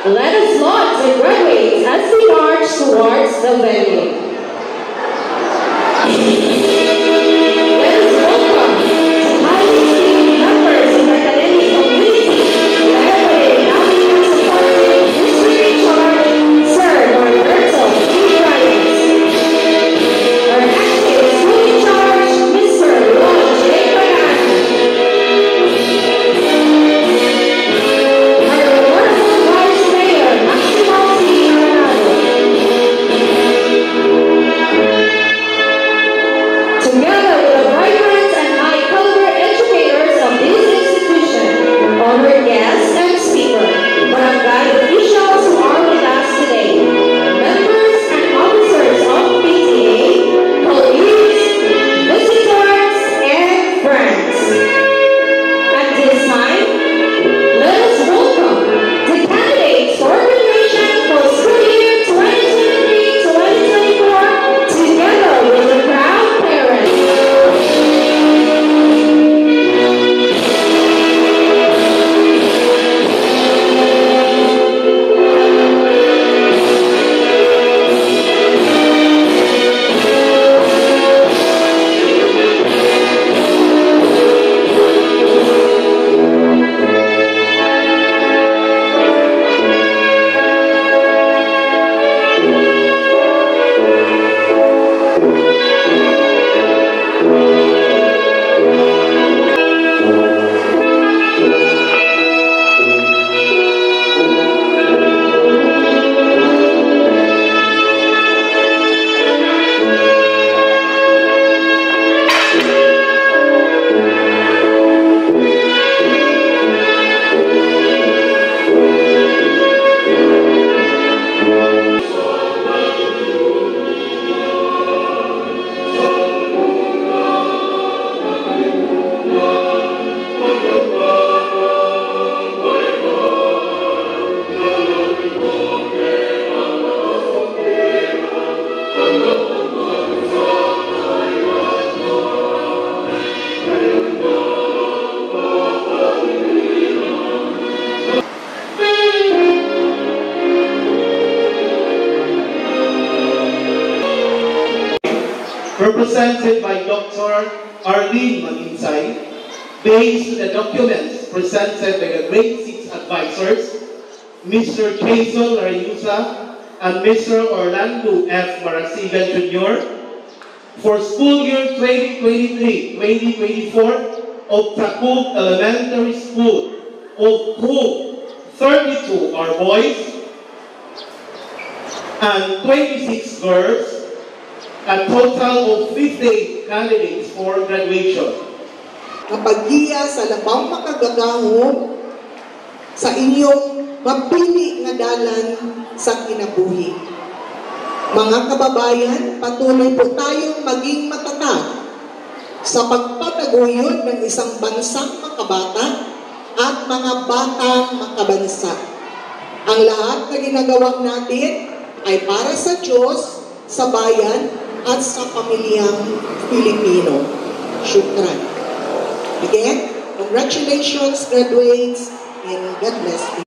Let us laud the graduates as we march towards the venue. Let us welcome the highly esteemed members of the academic community, led by the inaugural supporting History Charge, Sir Norberto E. Reyes. Our acting school in charge, Mr. Ron J. Bayan. Our wonderful Vice Mayor, Maximo C. Arenado. Together with the vibrant and high-caliber educators of this institution, honored guests and speaker, barangay officials who are with us today, members and officers of PTA, colleagues, visitors, and friends. At this time, let us welcome the candidates for graduation for school year 2023-2024 together with the proud parents. Represented by Dr. Arlene Maginsay, based on the documents presented by the grade 6 advisors, Mr. Jason Rayusa and Mr. Orlando F. Marasigan Jr., for school year 2023-2024 of Tacoog Elementary School, of whom 32 are boys and 26 girls, a total of 58 candidates for graduation. Kapag-iya sa labang makagagahom sa inyong mapili nga dalan sa kinabuhi. Mga kababayan, patuloy po tayong maging matatag sa pagpataguyod ng isang bansang makabata at mga batang makabansa. Ang lahat na ginagawa natin ay para sa Diyos, sa bayan, at sa pamilyang Pilipino. Shukran. Again, congratulations, graduates, and God bless you.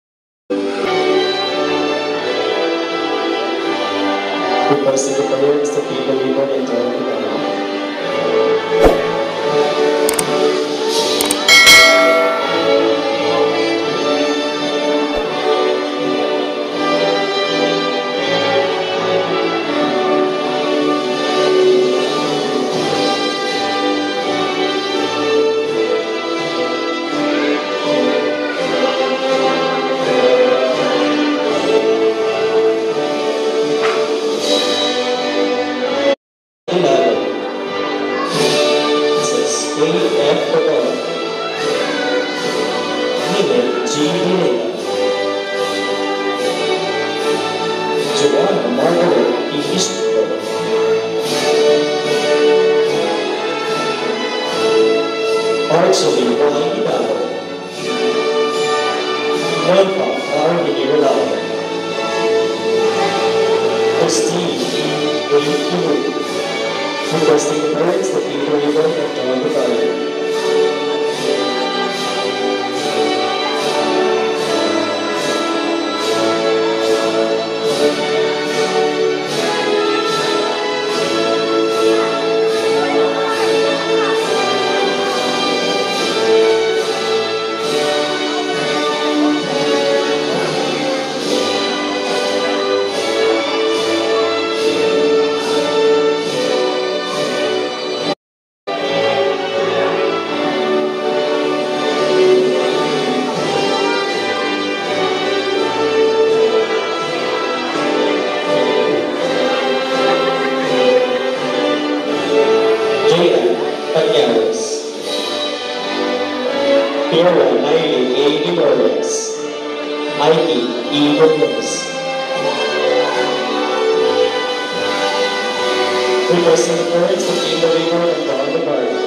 Requesting the parents to keep the ribbon and join the band. Requesting the parents that you will ribbon and join the band. Nora Miley A. Libores, Mikey E. Munoz. Representatives of Team River and Don Navarro.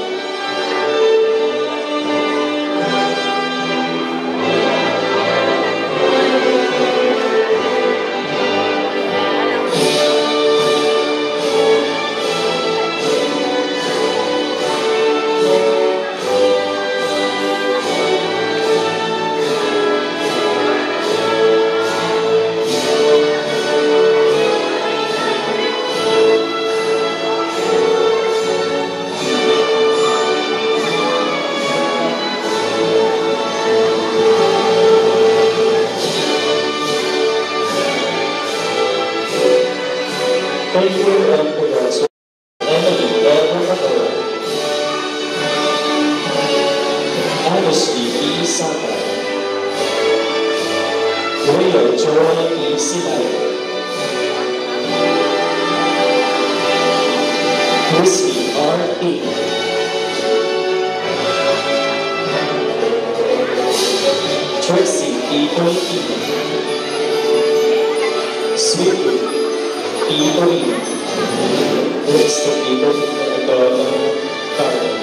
Thank you and congrats. Emily L. Macatoro. Agusty E. Sata. William Joy E. Silayo. Christy R. E. Tracy E. Tolentino. Sweetly Itoy, next to Ito, Carmen.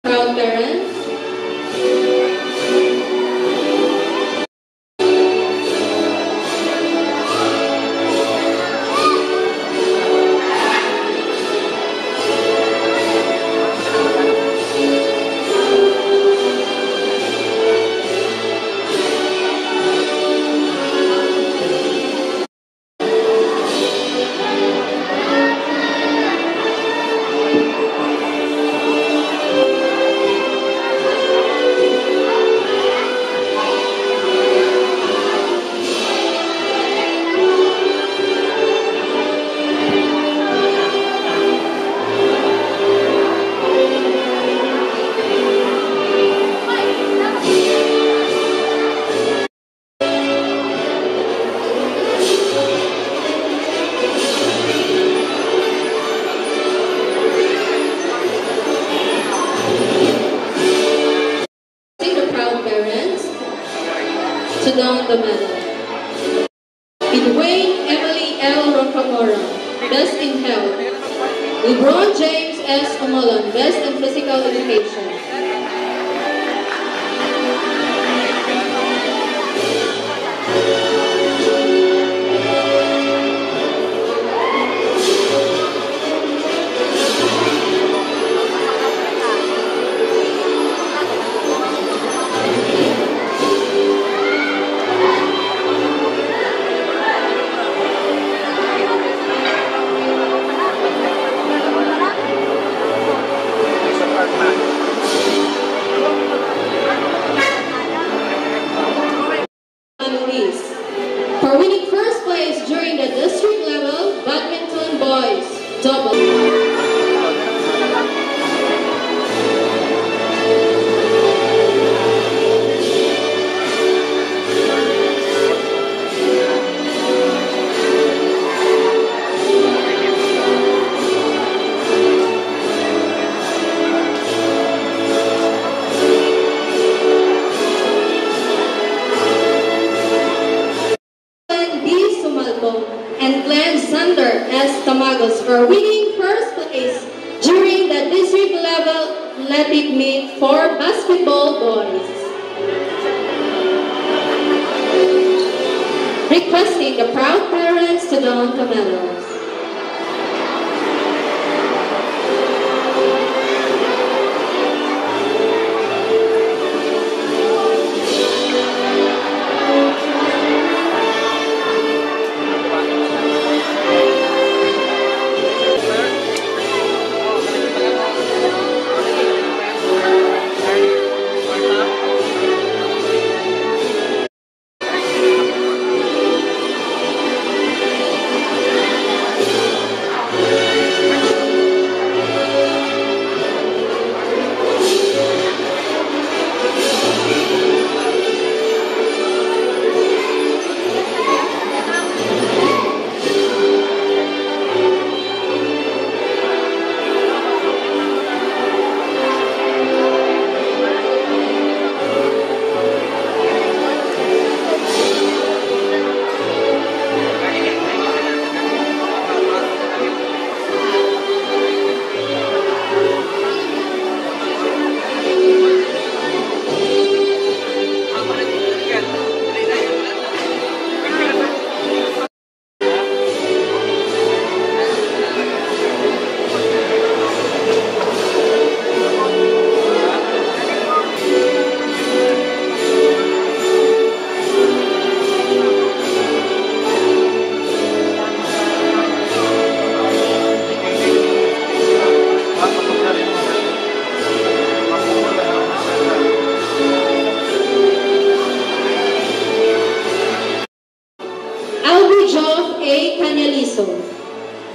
Proud parents, the proud parents to don the medal. Edwayne Emily L. Rocamora, Best in Health. LeBron James S. Omolan, Best in Physical Education. Galapagos for winning first place during the district level athletic meet for basketball boys. Requesting the proud parents to don the medals.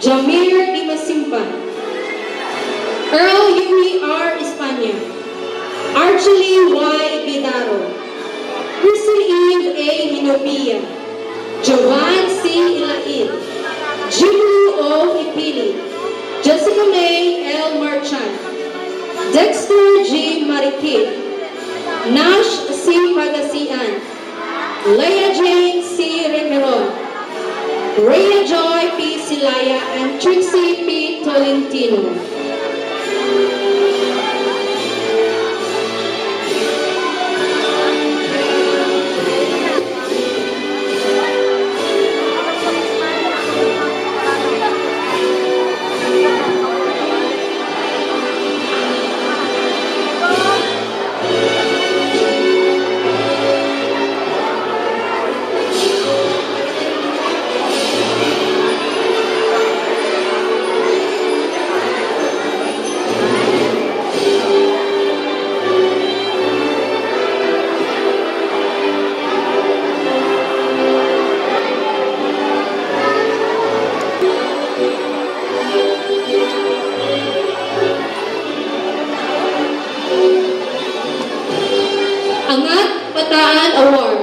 Jamir Dimasimpan, Earl Yuri R. Espana, Archely Y. Guidaro, Kristen Eve A. Minobia, Jovan C. Ilaid, Jimu O. Ipili, Jessica May L. Marchand, Dexter G. Marikit, Nash C. Pagasian, Leia Jane C. Remeron, Rhea Joy P. Silaya, and Trixie P. Tolentino. Angat Bataan Award.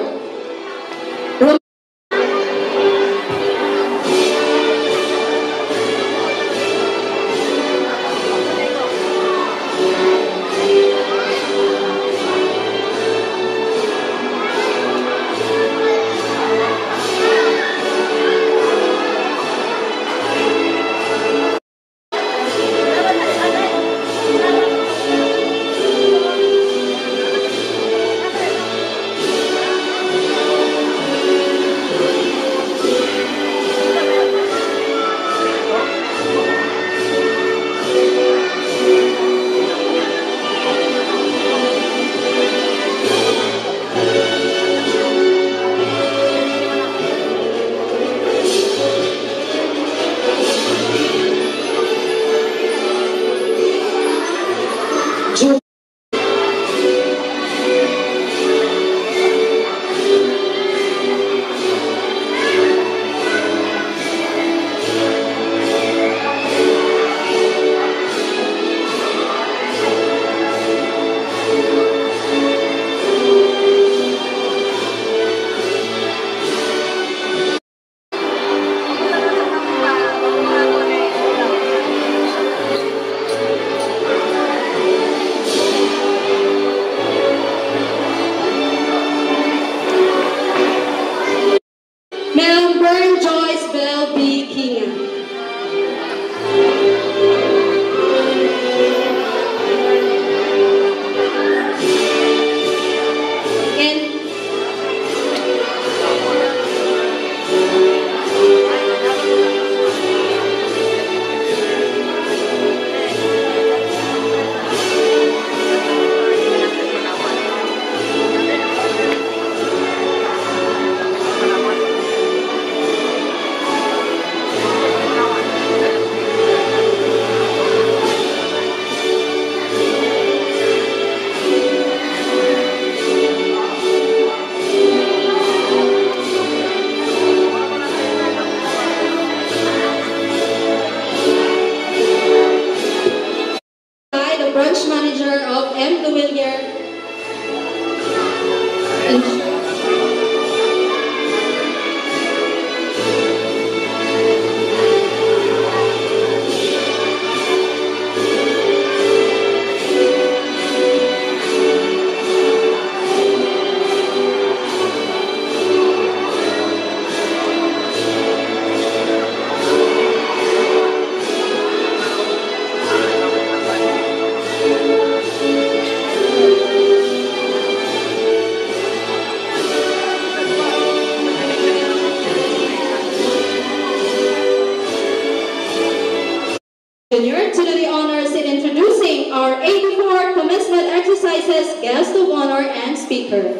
Junior, to do the honors in introducing our 84 commencement exercises, guest of honor and speaker.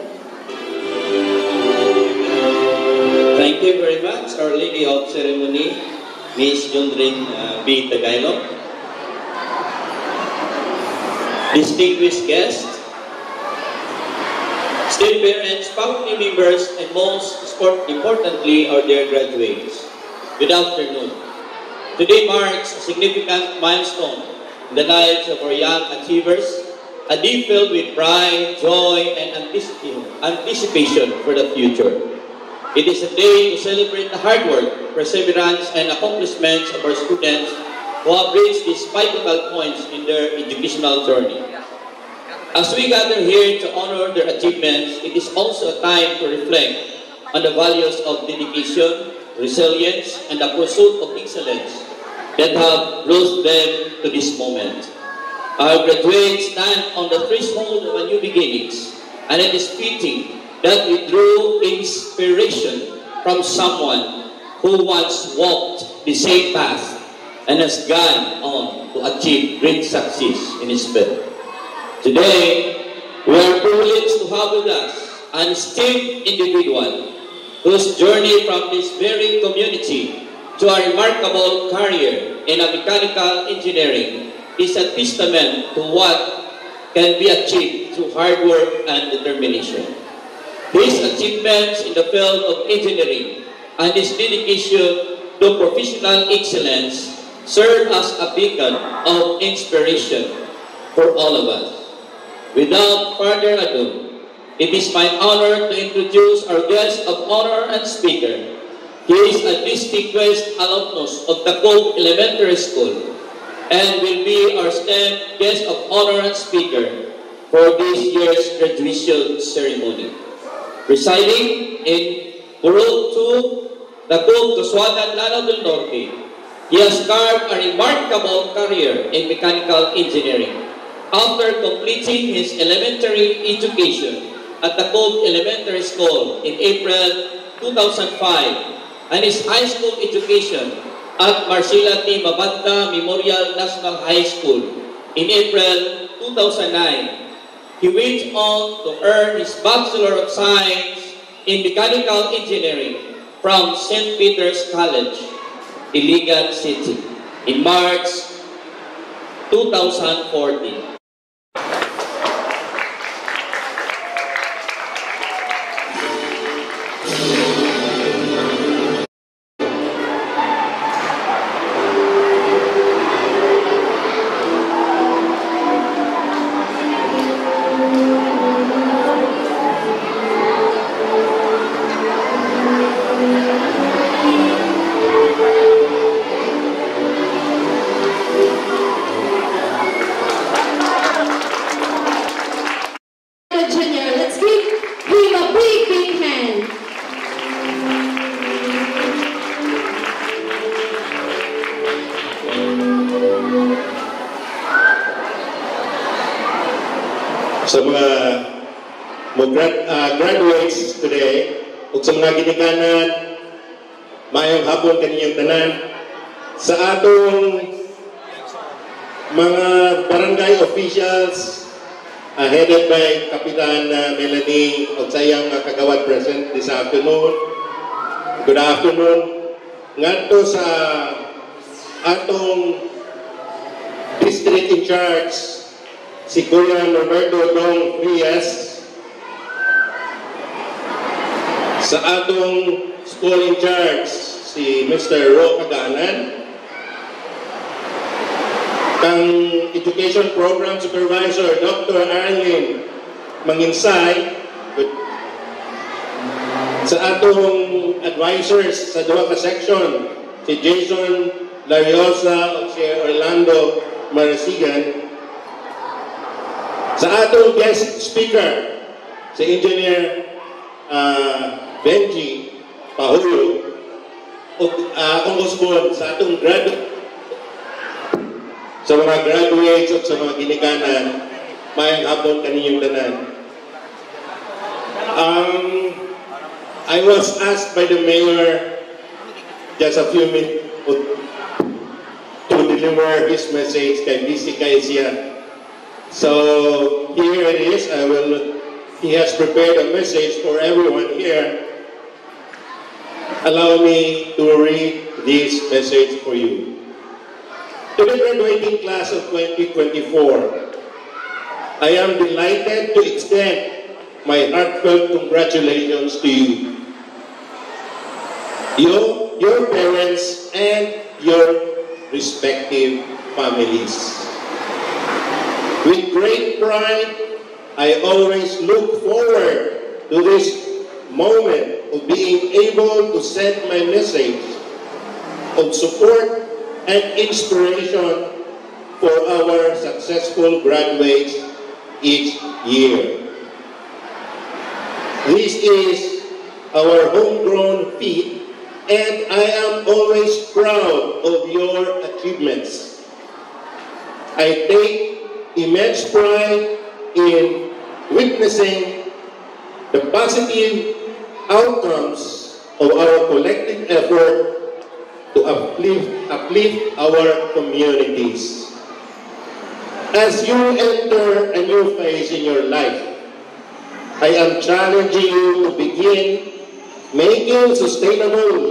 Thank you very much, Our Lady of Ceremony, Ms. Jundrin B. Tagaylong. Distinguished guests, student parents, faculty members, and most importantly, our dear graduates. Good afternoon. Today marks a significant milestone in the lives of our young achievers, a day filled with pride, joy, and anticipation for the future. It is a day to celebrate the hard work, perseverance, and accomplishments of our students who have reached these pivotal points in their educational journey. As we gather here to honor their achievements, it is also a time to reflect on the values of dedication, resilience, and the pursuit of excellence that have brought them to this moment. Our graduates stand on the threshold of a new beginnings, and it is fitting that we drew inspiration from someone who once walked the same path and has gone on to achieve great success in his field. Today, we are privileged to have with us an esteemed individual whose journey from this very community to a remarkable career in mechanical engineering is a testament to what can be achieved through hard work and determination. His achievements in the field of engineering and his dedication to professional excellence serve as a beacon of inspiration for all of us. Without further ado, it is my honor to introduce our guest of honor and speaker. He is a distinguished alumnus of Tacob Elementary School and will be our STEM guest of honor and speaker for this year's graduation ceremony. Residing in Burol 2, Tacob, Tusuagan, Lanao del Norte, he has carved a remarkable career in mechanical engineering. After completing his elementary education at Tacob Elementary School in April 2005 and his high school education at Marcela T. Mabanda Memorial National High School in April 2009, he went on to earn his Bachelor of Science in Mechanical Engineering from St. Peter's College, Iligan City in March 2014. Junior, let's give him a big, big hand. Sa mga graduates today, ug sa mga ginikanan, maayong hapon kaniyang tanan, sa atong mga barangay officials, headed by Kapitan Melanie Otsayang kagawad present this afternoon. Good afternoon. Ngadto sa atong district in charge, si Kuya Roberto Dong Frias, sa atong school in charge, si Mr. Ro Kaganan, kang Education Program Supervisor, Dr. Arlene Manginsay. Sa atong advisors sa duha ka section, si Jason Lariosa o si Orlando Marasigan. Sa atong guest speaker, si Engineer Benji Pahulo, o akong usbon sa atong sa mga graduates at sa mga ginikanan, mayang hapon kaninyong tanan. I was asked by the mayor just a few minutes to deliver his message kay BC Kaisia. So here it is. He has prepared a message for everyone here. Allow me to read this message for you. To the graduating class of 2024, I am delighted to extend my heartfelt congratulations to you. Your parents and your respective families. With great pride, I always look forward to this moment of being able to send my message of support and inspiration for our successful graduates each year. This is our homegrown feat, and I am always proud of your achievements. I take immense pride in witnessing the positive outcomes of our collective effort to uplift our communities. As you enter a new phase in your life, I am challenging you to begin making sustainable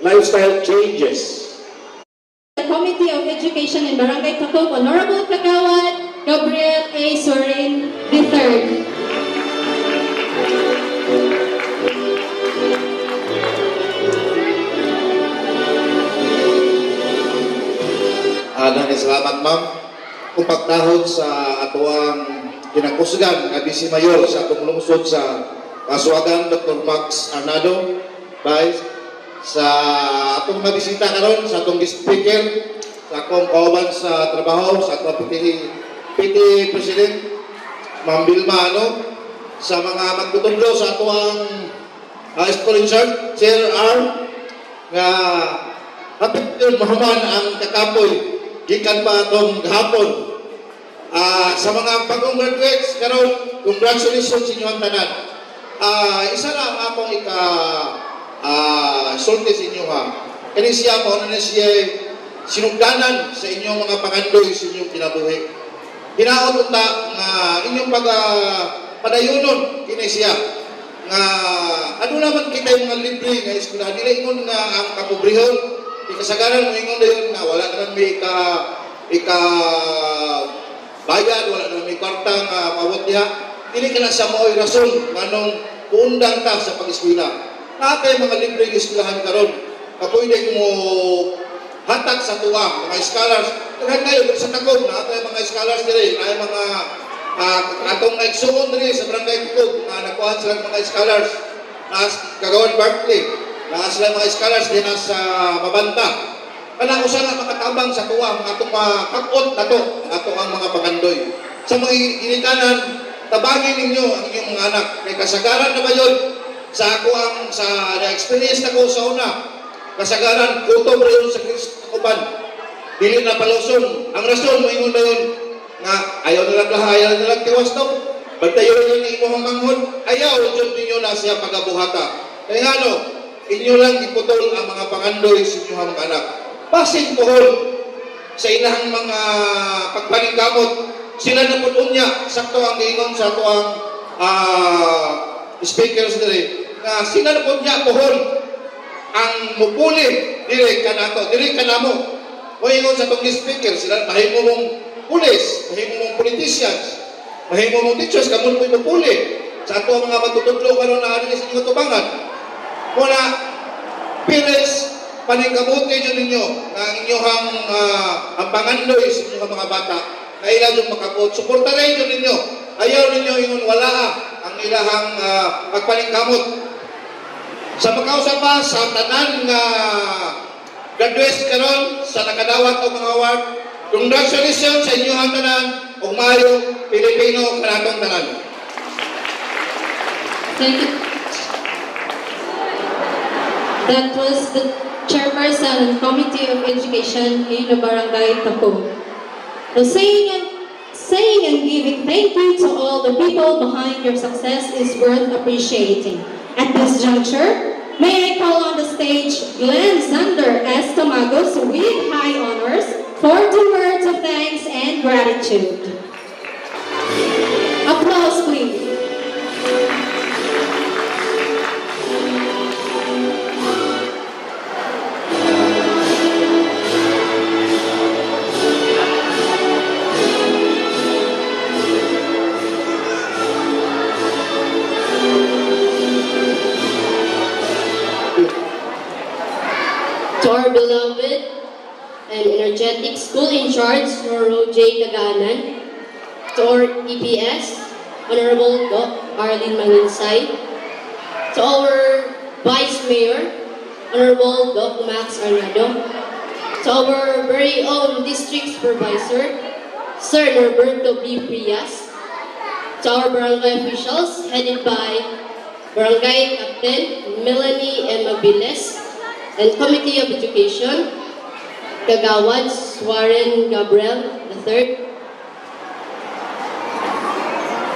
lifestyle changes. The Committee of Education in Barangay Tatok, Honorable Kagawad Gabriel A. Sorin III. Salamat ma'am kung pagtahod sa atuang kinakusgan nga Vice Mayor sa atong lungsod sa Kasuagan, Dr. Max Arnado, Vice, sa atong mga bisita karon, sa atong speaker, sa akong kauban sa trabaho, sa atong PT President, Ma'am Vilma, sa mga magtutunglo sa atuang school in charge, Sir R, nga hapit yun mahaman ang kakapoy, gikan pa atong gahapon. Sa mga bagong graduates, karon congratulations sa inyo ang tanan. Isa lang akong sulti sa inyo ha. Kani siya mo na siya sinugdanan sa inyong mga pangandoy sa inyong kinabuhi. Hinaot ta nga inyong padayunon kini siya nga ano naman kita yung mga libre nga eskwela dili ingon nga ang kapobrehon ikasagaran mo ingon dayon nga wala naman may bayad, wala naman may kwarta nga mawat diha. Dili ka na sa mao'y rason nganong kuundang ta sa pag-eskwela. Nakakay mga libre eskwelahan karon. Pwede mo hatag sa tuwa, mga scholars. Kaya kayo sa Tagog, nakakay mga scholars diri, ay mga atong naigsuon diri sa Barangay Tagog, nakuhaan sila mga scholars na Kagawad Bartley, na sila mga scholars din sa Mabanta. Kana usa nga makatabang sa tuwa mga atong kakot nato atong ang mga pagandoy. Sa mga ginikanan, tabangin ninyo ang inyong mga anak. Kay kasagaran na ba yun? Sa ako sa na-experience na ko sa una, kasagaran, kutob rin yun sa Kristoban. Dili na paluson. Ang rason mo ingon na yun, nga ayaw nilang laha, ayaw nilang tiwas daw. Bantayo rin yung imong manghod, ayaw dyan ninyo na siya pagabuhata. Kaya nga inyo lang iputol ang mga pangandoy sa inyong mga anak. Pasig pohol sa inahang mga pagpaningkamot, sila na po niya, sakto ang giingon sa ito ang speakers diri, na sila na po niya pohol ang mupuli diri kanato, diri kanamo. O ingon sa itong speaker, sila mahimo mong pulis, mahimo mong politicians, mahimo mong teachers, kamun po'y mupuli sa ito ang mga matutudlo karon na ano sa inyong tubangan. Muna, parents, paningkabuti yun ninyo na inyong ang pangandoy sa inyong mga bata na ilang yung makapot. Suportarin yun ninyo. Ayaw ninyo ingon wala ang ilahang pagpaningkamot. Sa makausa pa sa tanan nga graduates karon sa nakadawat og mga award, congratulations sa inyong tanan ug maayo Pilipino kanatong tanan. Thank you. That was the Chairperson of the Committee of Education in the Barangay Tako. So saying and giving thank you to all the people behind your success is worth appreciating. At this juncture, may I call on the stage Glenn Zander S. Tomagos with high honors for the words of thanks and gratitude. Applause, please. To our beloved and energetic school in charge, Roro J. Kaganan, to our EPS, Honorable Doc Arlene Manginsay, to our Vice Mayor, Honorable Doc Max Arnado, to our very own District Supervisor, Sir Norberto B. Prias, to our barangay officials headed by Barangay Captain Melanie M. Abiles, and Committee of Education, Kagawads Warren Gabriel III,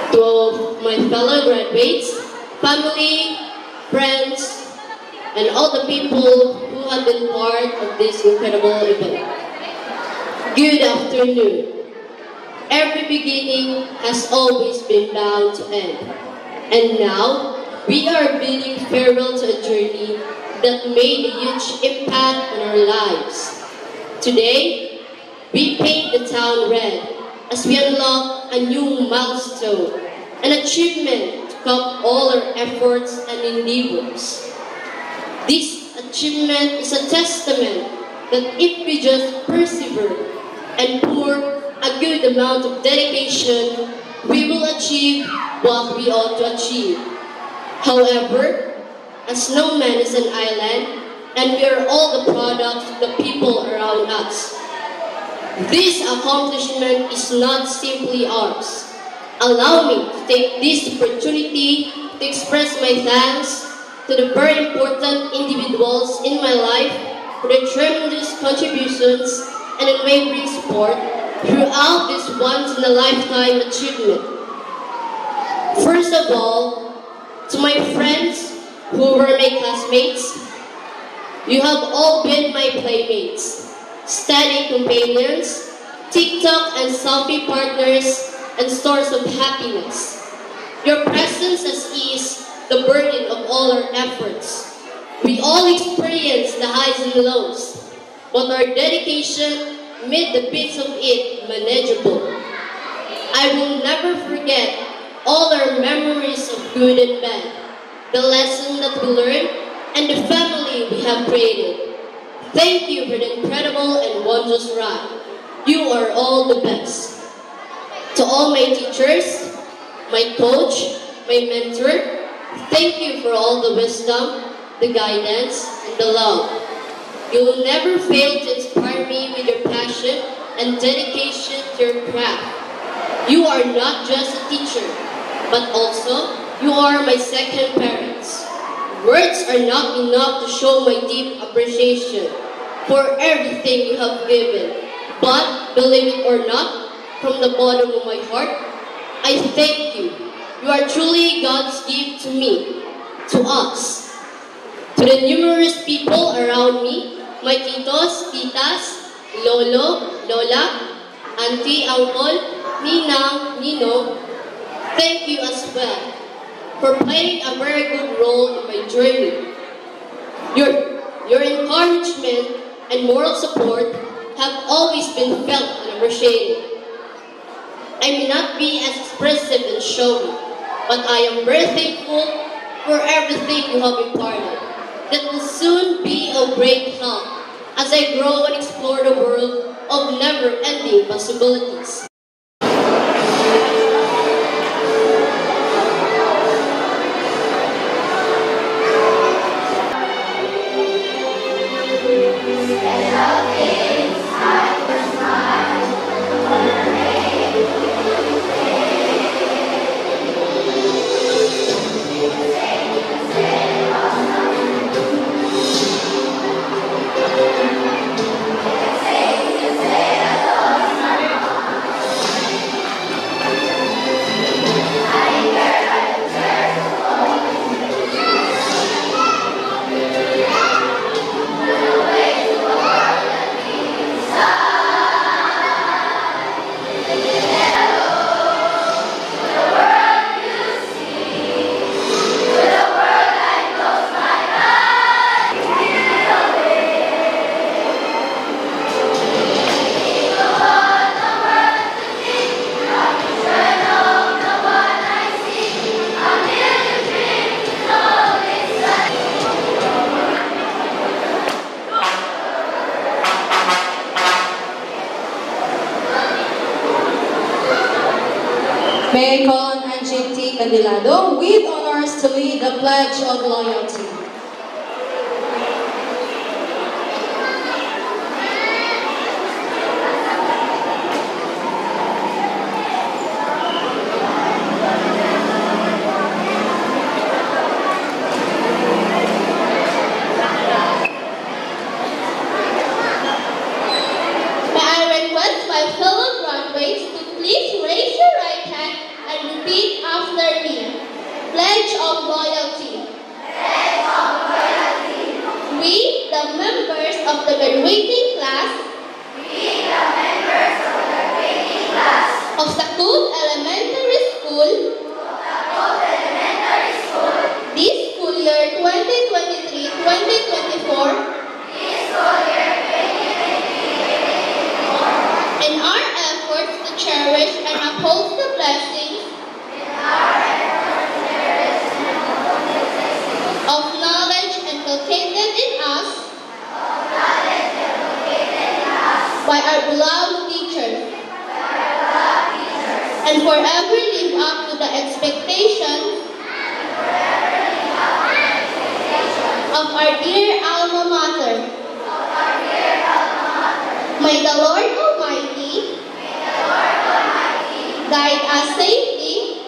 to my fellow graduates, family, friends, and all the people who have been part of this incredible event. Good afternoon. Every beginning has always been bound to end. And now, we are bidding farewell to a journey that made a huge impact on our lives. Today, we paint the town red as we unlock a new milestone, an achievement to cap all our efforts and endeavors. This achievement is a testament that if we just persevere and pour a good amount of dedication, we will achieve what we ought to achieve. However, as no man is an island, and we are all the products of the people around us. This accomplishment is not simply ours. Allow me to take this opportunity to express my thanks to the very important individuals in my life for their tremendous contributions and unwavering support throughout this once-in-a-lifetime achievement. First of all, to my friends who were my classmates, you have all been my playmates, study companions, TikTok and selfie partners, and source of happiness. Your presence has eased the burden of all our efforts. We all experience the highs and lows, but our dedication made the bits of it manageable. I will never forget all our memories of good and bad, the lesson that we learned, and the family we have created. Thank you for the incredible and wondrous ride. You are all the best. To all my teachers, my coach, my mentor, thank you for all the wisdom, the guidance, and the love. You will never fail to inspire me with your passion and dedication to your craft. You are not just a teacher, but also you are my second parents. Words are not enough to show my deep appreciation for everything you have given. But, believe it or not, from the bottom of my heart, I thank you. You are truly God's gift to me, to us. To the numerous people around me, my titos, titas, lolo, lola, auntie, uncle, ninang, ninong, thank you as well for playing a very good role in my journey. Your encouragement and moral support have always been felt and appreciated. I may not be as expressive and showy, but I am very thankful for everything you have imparted. That will soon be of great help as I grow and explore the world of never-ending possibilities. Logic T. Candilado with honors to lead the Pledge of Loyalty. And forever live up to the expectations of our dear alma mater. May the Lord Almighty guide us safely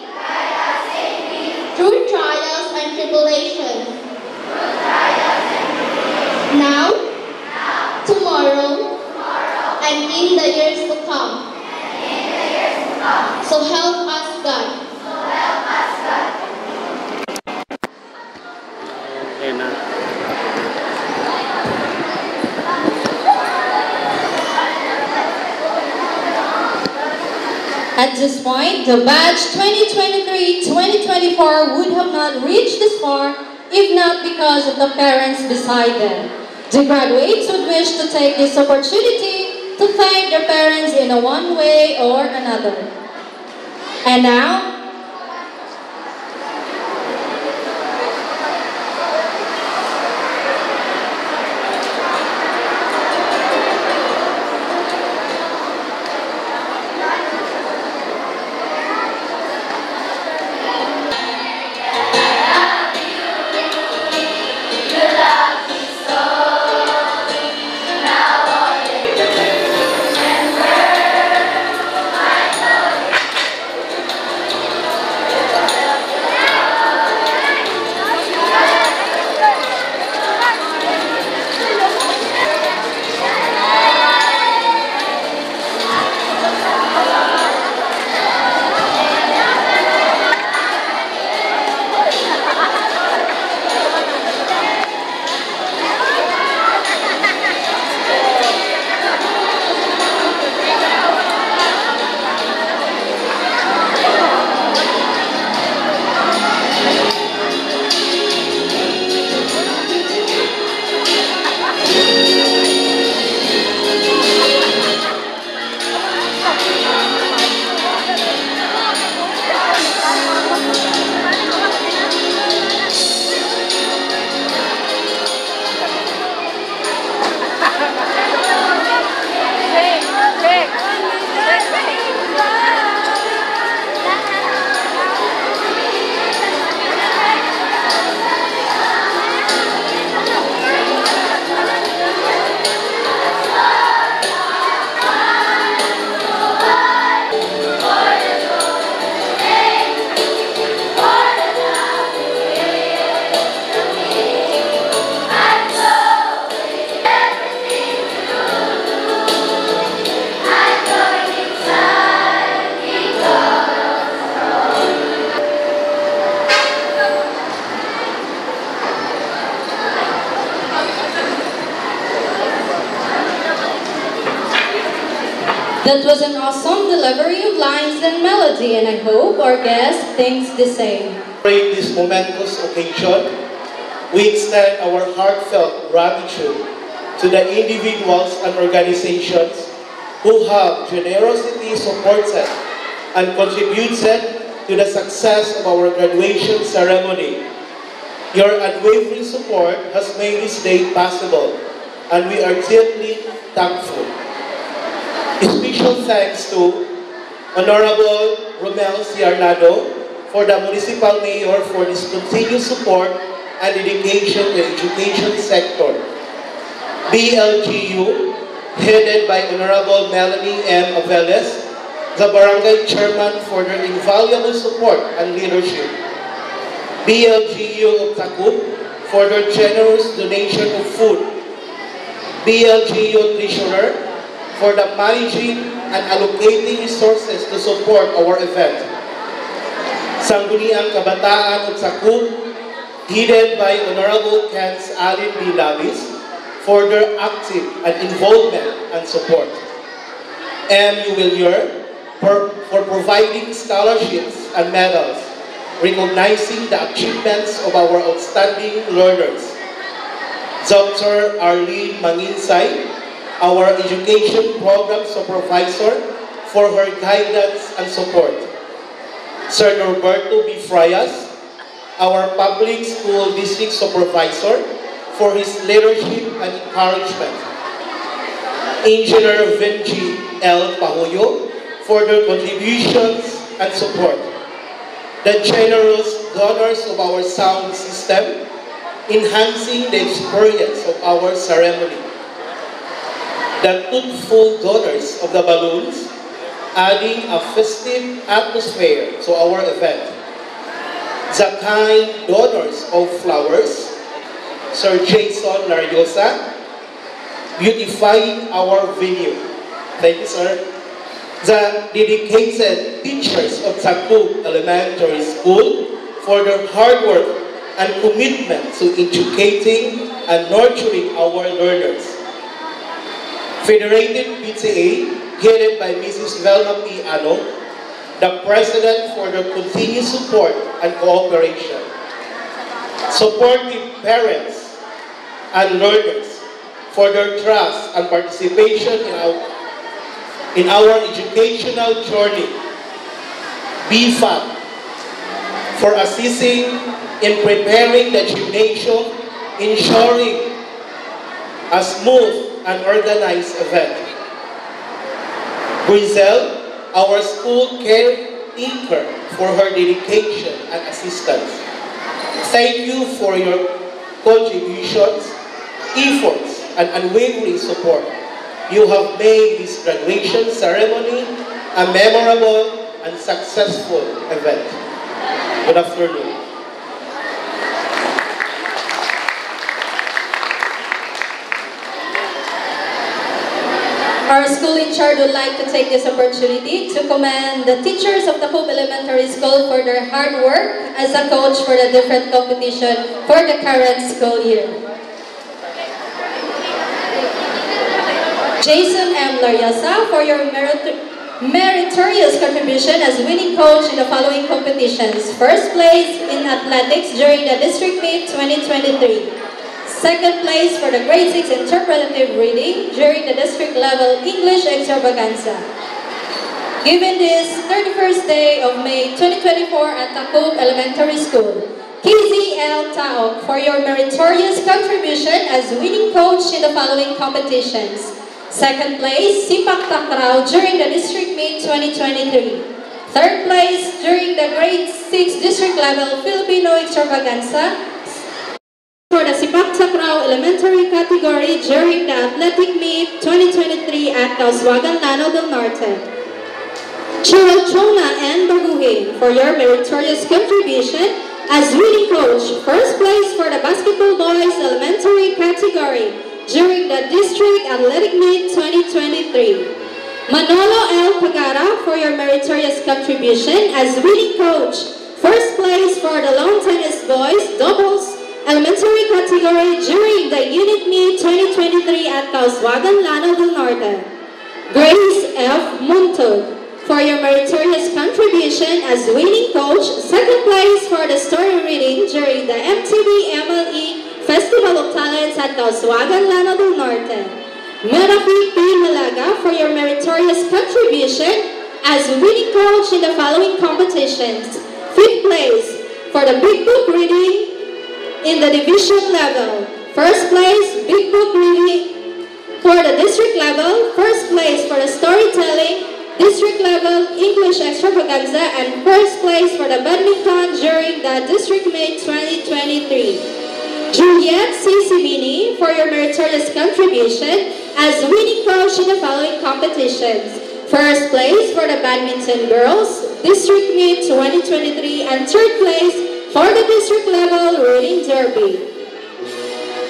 through trials and tribulations. Now, tomorrow, and in the years to come. So help us God. At this point, the batch 2023-2024 would have not reached this far if not because of the parents beside them. The graduates would wish to take this opportunity to thank their parents in one way or another. And now, that was an awesome delivery of lines and melody, and I hope our guest thinks the same. Celebrate this momentous occasion, we extend our heartfelt gratitude to the individuals and organizations who have generously supported and contributed to the success of our graduation ceremony. Your unwavering support has made this day possible, and we are deeply thankful. Special thanks to Honorable Romel Ciarnado for the Municipal Mayor for his continued support and dedication to the education sector. BLGU, headed by Honorable Melanie M. Aveles, the Barangay Chairman, for their invaluable support and leadership. BLGU of Takub, for their generous donation of food. BLGU Treasurer, for the managing and allocating resources to support our event. Sangguniang Kabataan of Takub, headed by Honorable Kens Alin B. Labis, for their active and involvement and support. MU Villiers, for providing scholarships and medals, recognizing the achievements of our outstanding learners. Dr. Arlene Manginsay, our education program supervisor, for her guidance and support. Sir Norberto B. Frias, our public school district supervisor, for his leadership and encouragement. Engineer Vinci L. Pahuyo, for their contributions and support. The generous donors of our sound system, enhancing the experience of our ceremony. The thoughtful donors of the balloons, adding a festive atmosphere to our event. The kind donors of flowers, Sir Jason Lariosa, beautifying our venue. Thank you, sir. The dedicated teachers of Takub Elementary School for their hard work and commitment to educating and nurturing our learners. Federated PTA, headed by Mrs. Velma P. Ano, the President, for their continued support and cooperation. Supportive parents and learners for their trust and participation in our educational journey. BFAP, for assisting in preparing the gymnasium, ensuring a smooth and organized event. Grizel, our school caretaker, for her dedication and assistance. Thank you for your contributions, efforts, and unwavering support. You have made this graduation ceremony a memorable and successful event. Good afternoon. Our school in charge would like to take this opportunity to commend the teachers of Takub Elementary School for their hard work as a coach for the different competition for the current school year. Jason M. Lariosa, for your meritorious contribution as winning coach in the following competitions. First place in athletics during the District Meet 2023. Second place for the Grade 6 Interpretative Reading during the District Level English Extravaganza. Given this 31st day of May 2024 at Takub Elementary School, KZL Taok, for your meritorious contribution as winning coach in the following competitions. Second place, Sipak Takraw during the District Meet 2023. Third place during the Grade 6 District Level Filipino Extravaganza for the Sipak Takraw Elementary category during the Athletic Meet 2023 at Causwagan, Lanao del Norte. Chirachona and Baguhin, for your meritorious contribution as winning coach, first place for the Basketball Boys Elementary category during the District Athletic Meet 2023. Manolo L. Pagara, for your meritorious contribution as winning coach, first place for the Lawn Tennis Boys Doubles Elementary category during the Unit Meet 2023 at Causwagan, Lanao del Norte. Grace F. Muntog, for your meritorious contribution as winning coach, second place for the story reading during the MTV MLE Festival of Talents at Causwagan, Lanao del Norte. Merafi P. Malaga, for your meritorious contribution as winning coach in the following competitions. Fifth place for the Big Book Reading in the division level. First place, Big Book Reading for the district level. First place for the storytelling district level English extravaganza and first place for the badminton during the district meet 2023. Juliet C. Simini for your meritorious contribution as winning coach in the following competitions. First place for the badminton girls, district meet 2023, and third place for the district level reading derby.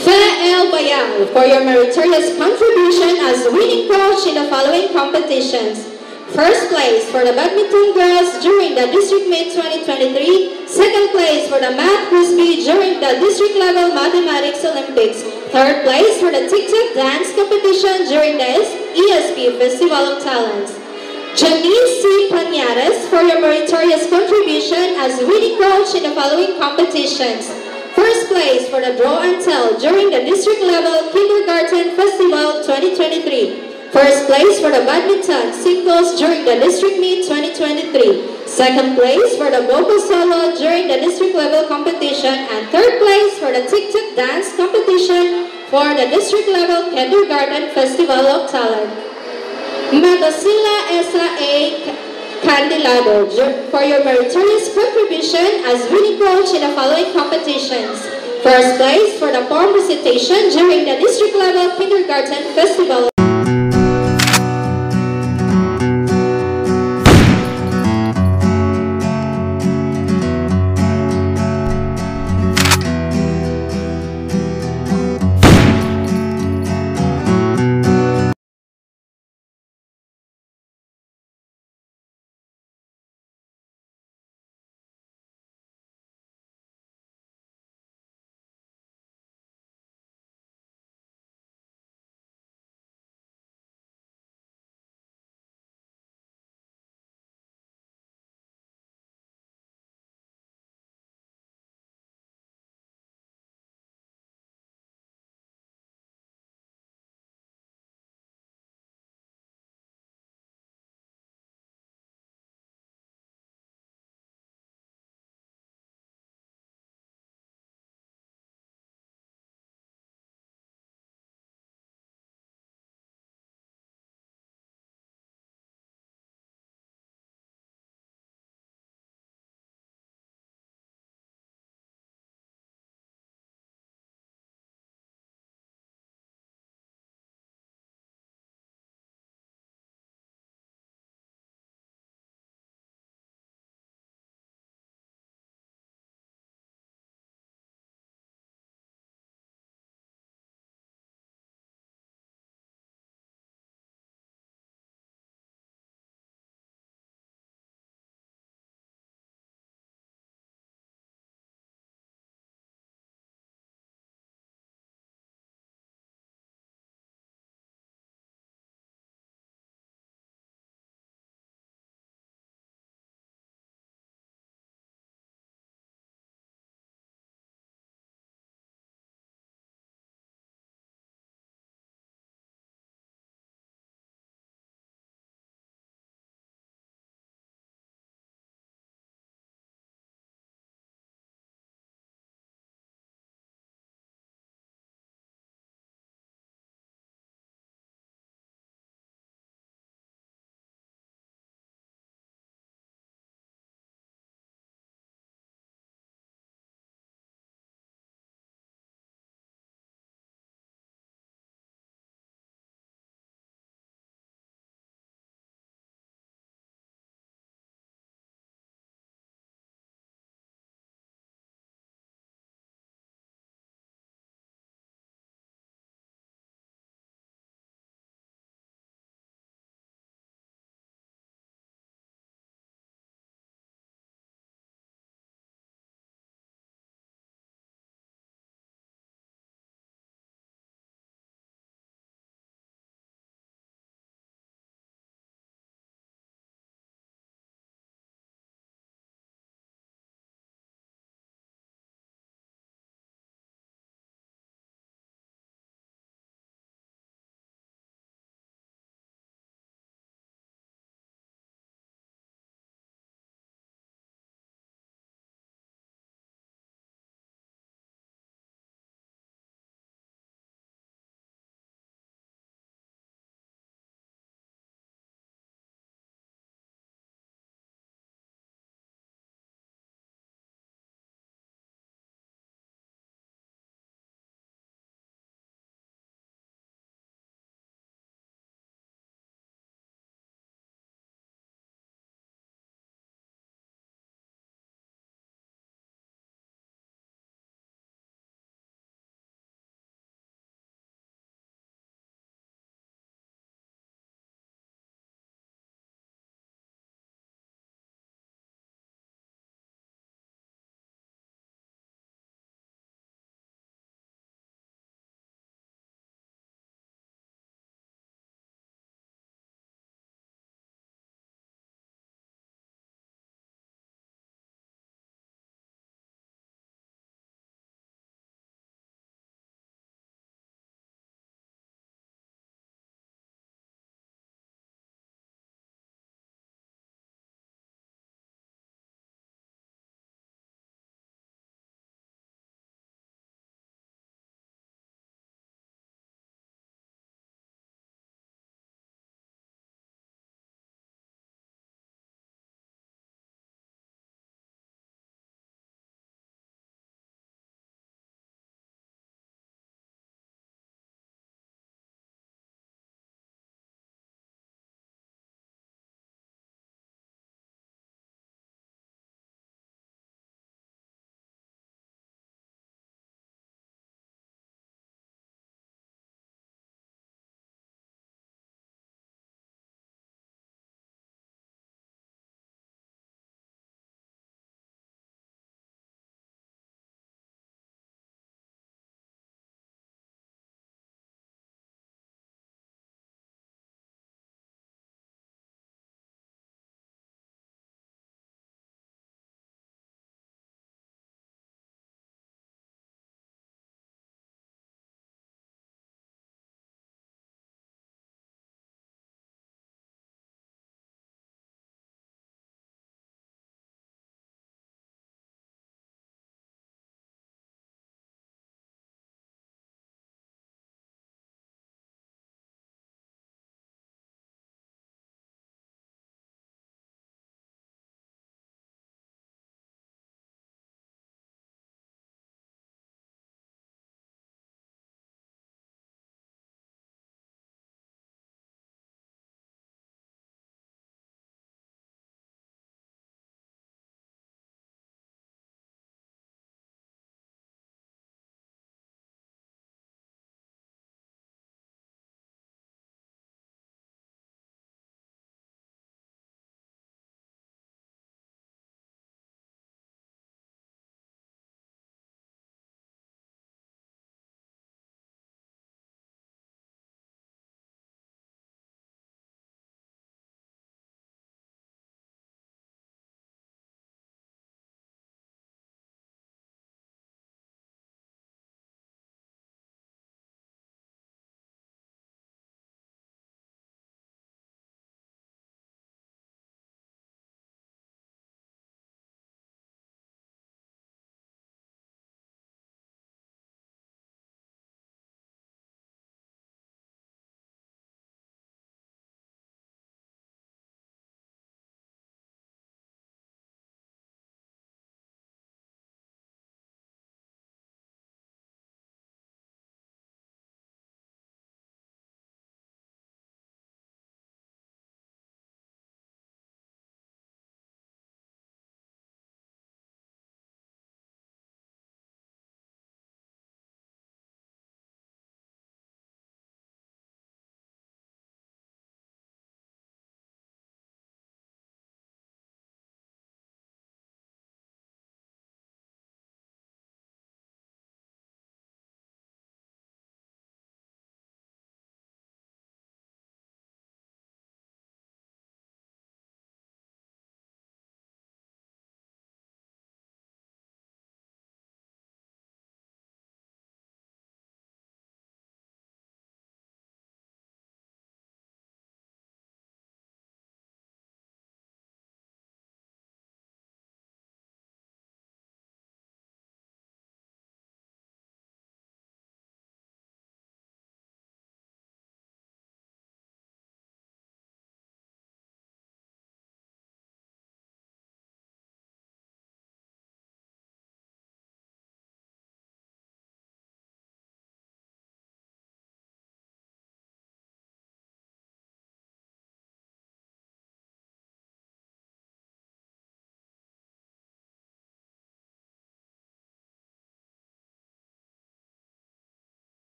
Fe El Bayal for your meritorious contribution as winning coach in the following competitions. First place for the badminton girls during the district meet 2023, second place for the math frisbee during the district level mathematics Olympics, third place for the TikTok dance competition during the ESP Festival of Talents. Janice C. Pañares for your meritorious contribution as winning coach in the following competitions. First place for the draw and tell during the district level kindergarten festival 2023. First place for the badminton singles during the district meet 2023. Second place for the vocal solo during the district level competition. And third place for the TikTok dance competition for the district level kindergarten festival of talent. Magasila Esra A. Candilado for your meritorious contribution as winning coach in the following competitions. First place for the poem recitation during the district level kindergarten festival.